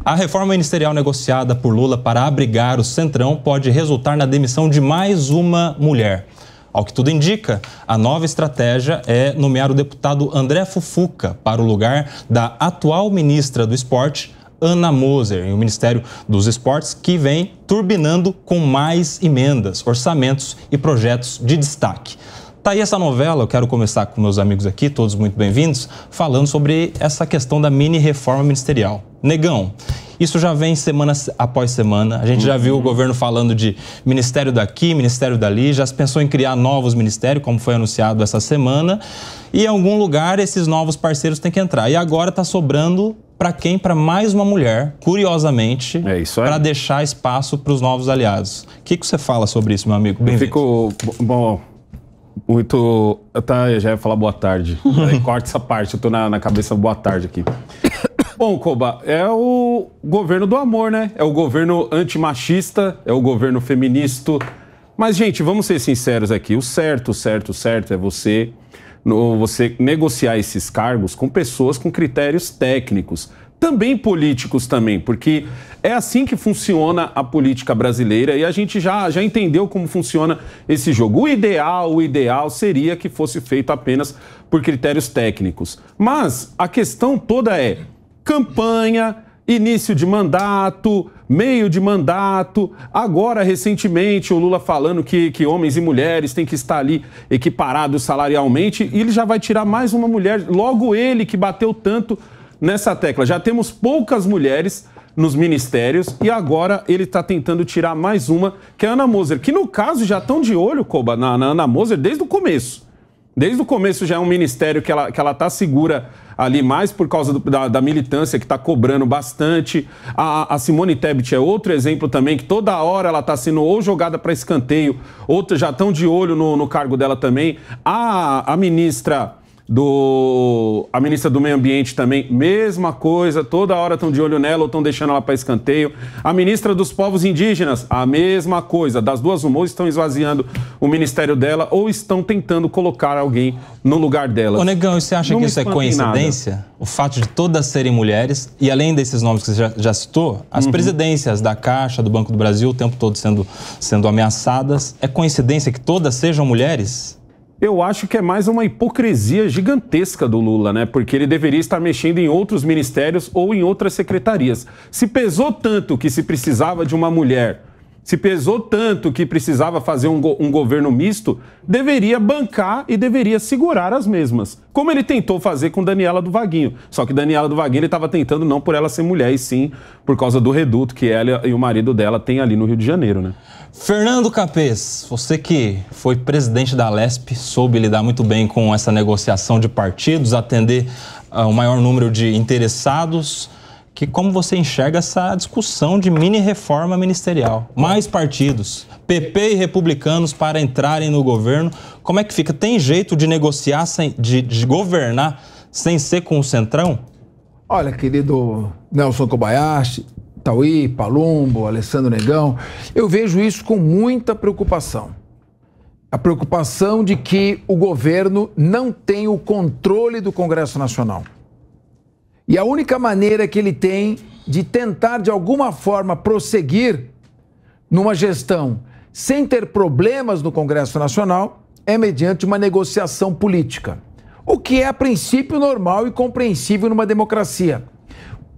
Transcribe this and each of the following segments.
A reforma ministerial negociada por Lula para abrigar o Centrão pode resultar na demissão de mais uma mulher. Ao que tudo indica, a nova estratégia é nomear o deputado André Fufuca para o lugar da atual ministra do Esporte, Ana Moser, em o Ministério dos Esportes, que vem turbinando com mais emendas, orçamentos e projetos de destaque. Tá aí essa novela, eu quero começar com meus amigos aqui, todos muito bem-vindos, falando sobre essa questão da mini-reforma ministerial. Negão, isso já vem semana após semana, a gente já viu o governo falando de ministério daqui, ministério dali, já se pensou em criar novos ministérios, como foi anunciado essa semana, e em algum lugar esses novos parceiros têm que entrar. E agora está sobrando para quem? Para mais uma mulher, curiosamente, para deixar espaço para os novos aliados. O que você fala sobre isso, meu amigo? Eu fico... Bom... Muito... Eu já ia falar boa tarde. Corta essa parte, eu tô na cabeça boa tarde aqui. Bom, Koba, é o governo do amor, né? É o governo antimachista, é o governo feminista. Mas, gente, vamos ser sinceros aqui. O certo é você negociar esses cargos com pessoas com critérios técnicos. Também políticos também, porque é assim que funciona a política brasileira e a gente já entendeu como funciona esse jogo. O ideal seria que fosse feito apenas por critérios técnicos. Mas a questão toda é campanha, início de mandato, meio de mandato, agora recentemente o Lula falando que homens e mulheres têm que estar ali equiparados salarialmente e ele já vai tirar mais uma mulher, logo ele que bateu tanto nessa tecla. Já temos poucas mulheres nos ministérios e agora ele está tentando tirar mais uma, que é a Ana Moser, que no caso já estão de olho, Koba, na Ana Moser desde o começo. Desde o começo já é um ministério que ela está segura ali mais por causa da militância que está cobrando bastante. A Simone Tebet é outro exemplo também, que toda hora ela está sendo ou jogada para escanteio, outros já estão de olho no cargo dela também. A ministra do Meio Ambiente também, mesma coisa, toda hora estão de olho nela ou estão deixando ela para escanteio. A ministra dos Povos Indígenas, a mesma coisa. Das duas uma, ou estão esvaziando o ministério dela ou estão tentando colocar alguém no lugar dela. Ô Negão, e você acha que isso é coincidência? O fato de todas serem mulheres, e além desses nomes que você já citou, as presidências da Caixa, do Banco do Brasil, o tempo todo sendo ameaçadas, é coincidência que todas sejam mulheres? Eu acho que é mais uma hipocrisia gigantesca do Lula, né? Porque ele deveria estar mexendo em outros ministérios ou em outras secretarias. Se pesou tanto que se precisava de uma mulher, se pesou tanto que precisava fazer um governo misto, deveria bancar e deveria segurar as mesmas. Como ele tentou fazer com Daniela do Vaguinho. Só que Daniela do Vaguinho ele estava tentando não por ela ser mulher, e sim por causa do reduto que ela e o marido dela têm ali no Rio de Janeiro, né? Fernando Capês, você que foi presidente da Alesp, soube lidar muito bem com essa negociação de partidos, atender o maior número de interessados. Como você enxerga essa discussão de mini-reforma ministerial? Mais partidos, PP e republicanos para entrarem no governo. Como é que fica? Tem jeito de negociar, de governar sem ser com o Centrão? Olha, querido Nelson Kobayashi, Tauí, Palumbo, Alessandro Negão, eu vejo isso com muita preocupação. A preocupação de que o governo não tem o controle do Congresso Nacional. E a única maneira que ele tem de tentar, de alguma forma, prosseguir numa gestão sem ter problemas no Congresso Nacional é mediante uma negociação política. O que é, a princípio, normal e compreensível numa democracia.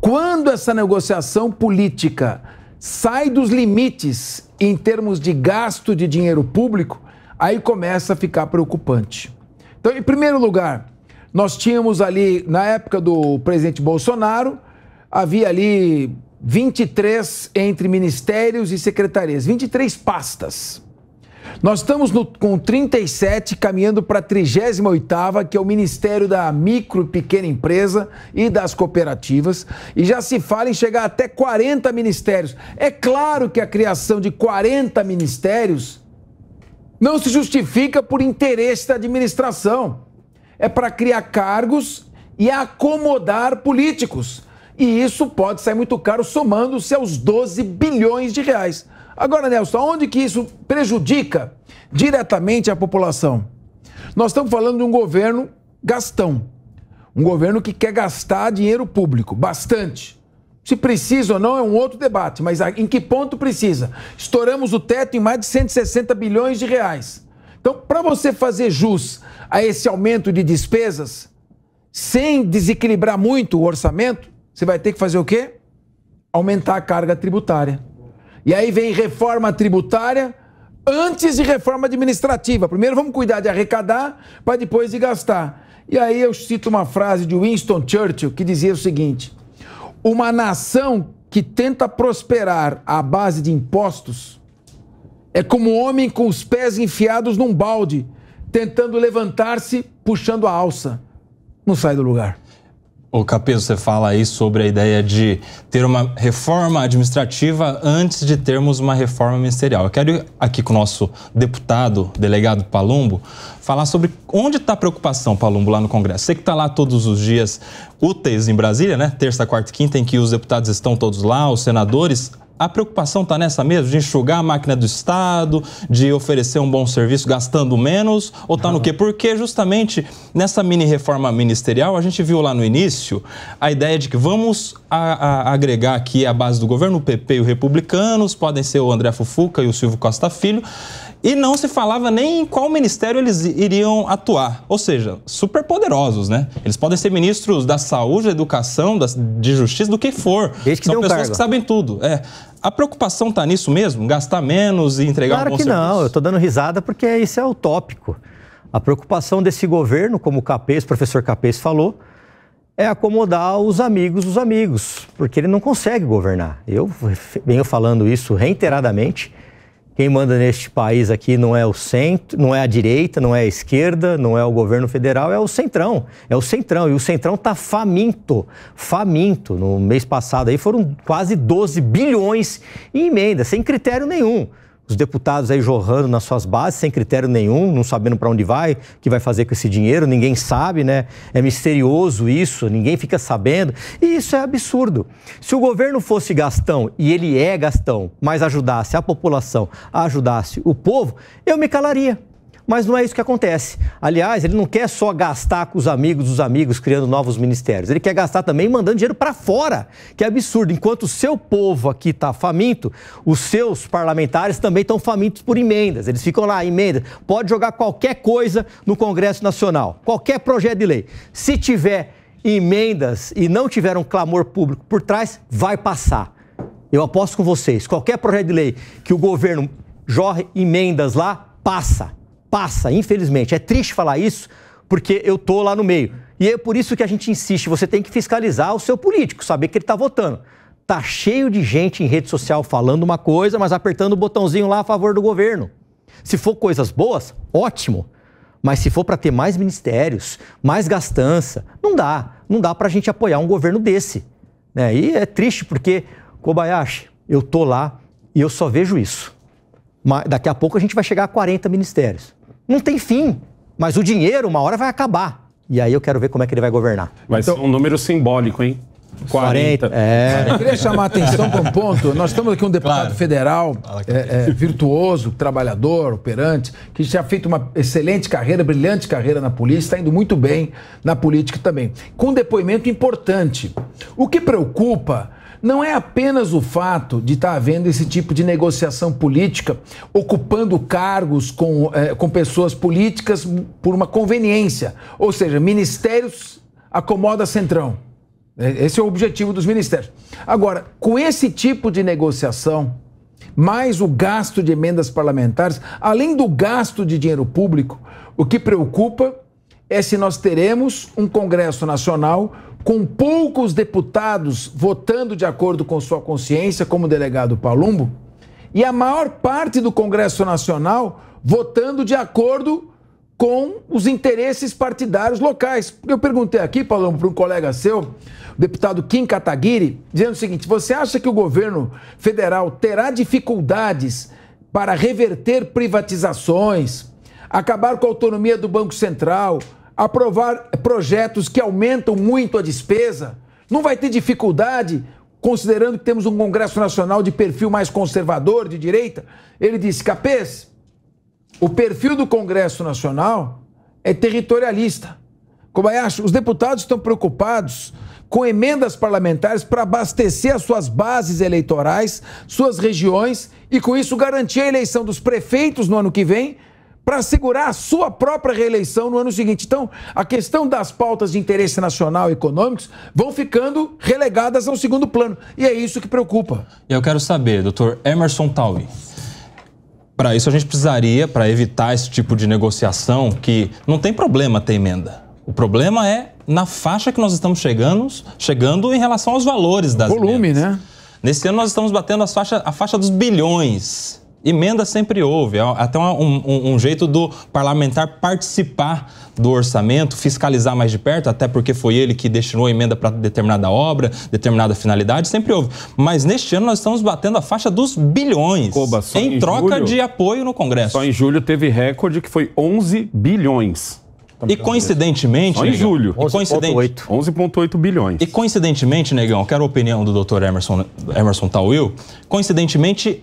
Quando essa negociação política sai dos limites em termos de gasto de dinheiro público, aí começa a ficar preocupante. Então, em primeiro lugar, nós tínhamos ali, na época do presidente Bolsonaro, havia ali 23 entre ministérios e secretarias, 23 pastas. Nós estamos com 37, caminhando para a 38ª, que é o Ministério da Micro e Pequena Empresa e das Cooperativas, e já se fala em chegar até 40 ministérios. É claro que a criação de 40 ministérios não se justifica por interesse da administração. É para criar cargos e acomodar políticos. E isso pode sair muito caro, somando-se aos 12 bilhões de reais. Agora, Nelson, onde que isso prejudica diretamente a população? Nós estamos falando de um governo gastão. Um governo que quer gastar dinheiro público, bastante. Se precisa ou não é um outro debate, mas em que ponto precisa? Estouramos o teto em mais de 160 bilhões de reais. Então, para você fazer jus a esse aumento de despesas, sem desequilibrar muito o orçamento, você vai ter que fazer o quê? Aumentar a carga tributária. E aí vem reforma tributária antes de reforma administrativa. Primeiro vamos cuidar de arrecadar para depois de gastar. E aí eu cito uma frase de Winston Churchill que dizia o seguinte: uma nação que tenta prosperar à base de impostos é como um homem com os pés enfiados num balde, tentando levantar-se puxando a alça. Não sai do lugar. Ô Capezzo, você fala aí sobre a ideia de ter uma reforma administrativa antes de termos uma reforma ministerial. Eu quero ir aqui com o nosso deputado, delegado Palumbo, falar sobre onde está a preocupação, Palumbo, lá no Congresso. Você que está lá todos os dias úteis em Brasília, né? Terça, quarta e quinta, em que os deputados estão todos lá, os senadores. A preocupação está nessa mesmo, de enxugar a máquina do Estado, de oferecer um bom serviço gastando menos, ou está no quê? Porque justamente nessa mini-reforma ministerial, a gente viu lá no início a ideia de que vamos agregar aqui a base do governo, o PP e os republicanos, podem ser o André Fufuca e o Silvio Costa Filho, e não se falava nem em qual ministério eles iriam atuar. Ou seja, super poderosos, né? Eles podem ser ministros da saúde, da educação, de justiça, do que for. Desde que são pessoas cargo. que sabem tudo. A preocupação está nisso mesmo? Gastar menos e entregar Claro um bom que serviço? não, eu estou dando risada porque isso é utópico. A preocupação desse governo, como o Capês, o professor Capês falou, é acomodar os amigos dos amigos, porque ele não consegue governar. Eu venho falando isso reiteradamente. Quem manda neste país aqui não é o centro, não é a direita, não é a esquerda, não é o governo federal, é o centrão. É o centrão. E o centrão está faminto. Faminto. No mês passado aí foram quase 12 bilhões em emendas, sem critério nenhum. Os deputados aí jorrando nas suas bases, sem critério nenhum, não sabendo para onde vai, o que vai fazer com esse dinheiro, ninguém sabe, né? É misterioso isso, ninguém fica sabendo. E isso é absurdo. Se o governo fosse gastão, e ele é gastão, mas ajudasse a população, ajudasse o povo, eu me calaria. Mas não é isso que acontece. Aliás, ele não quer só gastar com os amigos dos amigos, criando novos ministérios. Ele quer gastar também mandando dinheiro para fora, que é absurdo. Enquanto o seu povo aqui está faminto, os seus parlamentares também estão famintos por emendas. Eles ficam lá, emenda. Pode jogar qualquer coisa no Congresso Nacional, qualquer projeto de lei. Se tiver emendas e não tiver um clamor público por trás, vai passar. Eu aposto com vocês, qualquer projeto de lei que o governo jorre emendas lá, passa. Passa, infelizmente. É triste falar isso, porque eu tô lá no meio. E é por isso que a gente insiste, você tem que fiscalizar o seu político, saber que ele tá votando. Tá cheio de gente em rede social falando uma coisa, mas apertando o botãozinho lá a favor do governo. Se for coisas boas, ótimo. Mas se for para ter mais ministérios, mais gastança, não dá. Não dá pra gente apoiar um governo desse. Né? E é triste porque, Kobayashi, eu tô lá e eu só vejo isso. Mas daqui a pouco a gente vai chegar a 40 ministérios. Não tem fim, mas o dinheiro uma hora vai acabar. E aí eu quero ver como é que ele vai governar. Vai ser um número simbólico, hein? 40. Eu queria chamar a atenção para um ponto. Nós temos aqui um deputado federal, virtuoso, trabalhador, operante, que já fez uma excelente carreira, brilhante carreira na polícia, está indo muito bem na política também. Com um depoimento importante. O que preocupa não é apenas o fato de estar havendo esse tipo de negociação política, ocupando cargos com pessoas políticas por uma conveniência. Ou seja, ministérios acomoda centrão. Esse é o objetivo dos ministérios. Agora, com esse tipo de negociação, mais o gasto de emendas parlamentares, além do gasto de dinheiro público, o que preocupa é se nós teremos um Congresso Nacional com poucos deputados votando de acordo com sua consciência, como o delegado Palumbo, e a maior parte do Congresso Nacional votando de acordo com os interesses partidários locais. Eu perguntei aqui, Palumbo, para um colega seu, o deputado Kim Kataguiri, dizendo o seguinte: você acha que o governo federal terá dificuldades para reverter privatizações, acabar com a autonomia do Banco Central, aprovar projetos que aumentam muito a despesa? Não vai ter dificuldade, considerando que temos um Congresso Nacional de perfil mais conservador, de direita? Ele disse: Capês, o perfil do Congresso Nacional é territorialista. Kobayashi, os deputados estão preocupados com emendas parlamentares para abastecer as suas bases eleitorais, suas regiões e, com isso, garantir a eleição dos prefeitos no ano que vem para assegurar a sua própria reeleição no ano seguinte. Então, a questão das pautas de interesse nacional e econômicos vão ficando relegadas ao segundo plano. E é isso que preocupa. E eu quero saber, doutor Emerson Tauy, para isso a gente precisaria, para evitar esse tipo de negociação, que não tem problema ter emenda. O problema é na faixa que nós estamos chegando em relação aos valores das volume, emendas. né? Nesse ano nós estamos batendo a faixa dos bilhões. Emenda sempre houve, até um jeito do parlamentar participar do orçamento, fiscalizar mais de perto, até porque foi ele que destinou a emenda para determinada obra, determinada finalidade, sempre houve. Mas neste ano nós estamos batendo a faixa dos bilhões, em troca de apoio no Congresso. Só em julho teve recorde que foi 11 bilhões. E coincidentemente, só em julho, 11,8 bilhões. E coincidentemente, Negão, quero a opinião do Dr. Emerson Tauy, coincidentemente,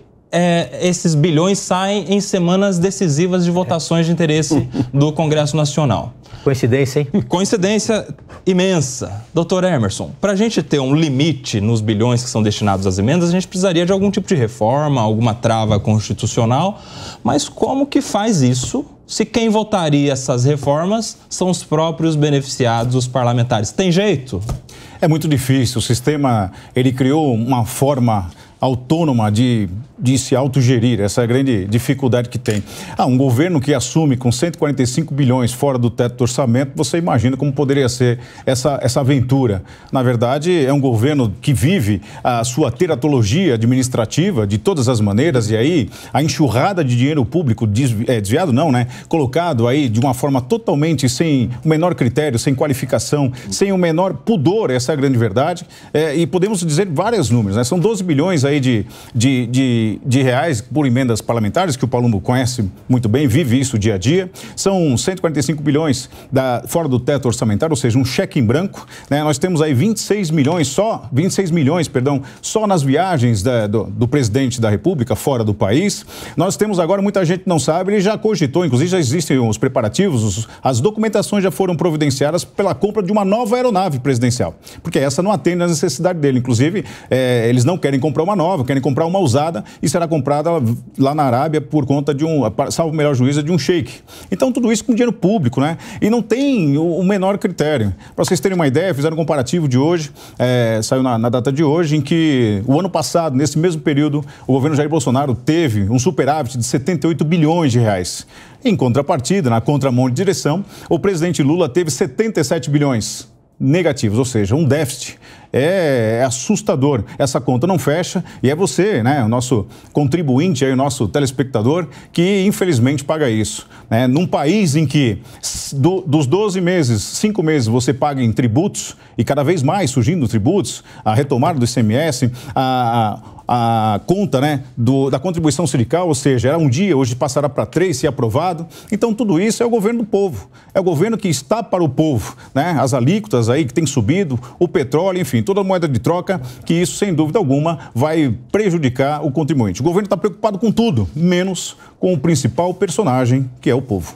esses bilhões saem em semanas decisivas de votações de interesse do Congresso Nacional. Coincidência, hein? Coincidência imensa. Doutor Emerson, para a gente ter um limite nos bilhões que são destinados às emendas, a gente precisaria de algum tipo de reforma, alguma trava constitucional. Mas como que faz isso se quem votaria essas reformas são os próprios beneficiados, os parlamentares? Tem jeito? É muito difícil. O sistema, ele criou uma forma autônoma de se autogerir, essa é a grande dificuldade que tem. Um governo que assume com 145 bilhões fora do teto do orçamento, você imagina como poderia ser essa aventura. Na verdade, é um governo que vive a sua teratologia administrativa de todas as maneiras, e aí a enxurrada de dinheiro público, desviado não, né? Colocado aí de uma forma totalmente sem o menor critério, sem qualificação, sem o menor pudor, essa é a grande verdade. E podemos dizer vários números, né? São 12 bilhões aí de reais por emendas parlamentares, que o Palumbo conhece muito bem, vive isso dia a dia. São 145 bilhões fora do teto orçamentário, ou seja, um cheque em branco, né? Nós temos aí 26 milhões só nas viagens do presidente da República fora do país. Nós temos agora, muita gente não sabe, ele já cogitou, inclusive já existem os preparativos, as documentações já foram providenciadas pela compra de uma nova aeronave presidencial, porque essa não atende às necessidades dele. Inclusive, eles não querem comprar uma nova, querem comprar uma usada e será comprada lá na Arábia por conta salvo o melhor juízo, de um sheik. Então, tudo isso com dinheiro público, né? E não tem o menor critério. Para vocês terem uma ideia, fizeram um comparativo de hoje, saiu na data de hoje, em que o ano passado, nesse mesmo período, o governo Jair Bolsonaro teve um superávit de 78 bilhões de reais. Em contrapartida, na contramão de direção, o presidente Lula teve 77 bilhões negativos, ou seja, um déficit. É assustador. Essa conta não fecha e é você, né, o nosso contribuinte, aí, o nosso telespectador, que infelizmente paga isso. Né? Num país em que dos 12 meses, 5 meses você paga em tributos e cada vez mais surgindo tributos, a retomada do ICMS, a conta, né, da contribuição sindical, ou seja, era um dia, hoje passará para 3 se aprovado. Então, tudo isso é o governo do povo. É o governo que está para o povo, né? As alíquotas aí que têm subido, o petróleo, enfim, toda a moeda de troca, que isso, sem dúvida alguma, vai prejudicar o contribuinte. O governo está preocupado com tudo, menos com o principal personagem, que é o povo.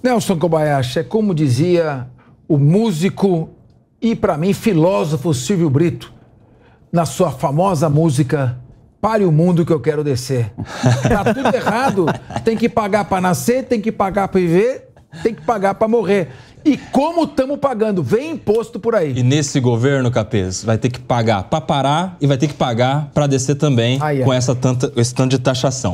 Nelson Kobayashi, é como dizia o músico e, para mim, filósofo Silvio Brito, na sua famosa música Pare o Mundo que eu quero descer. Tá tudo errado. Tem que pagar para nascer, tem que pagar para viver, tem que pagar para morrer. E como estamos pagando? Vem imposto por aí. E nesse governo, Capês, vai ter que pagar para parar e vai ter que pagar para descer também com esse tanto de taxação.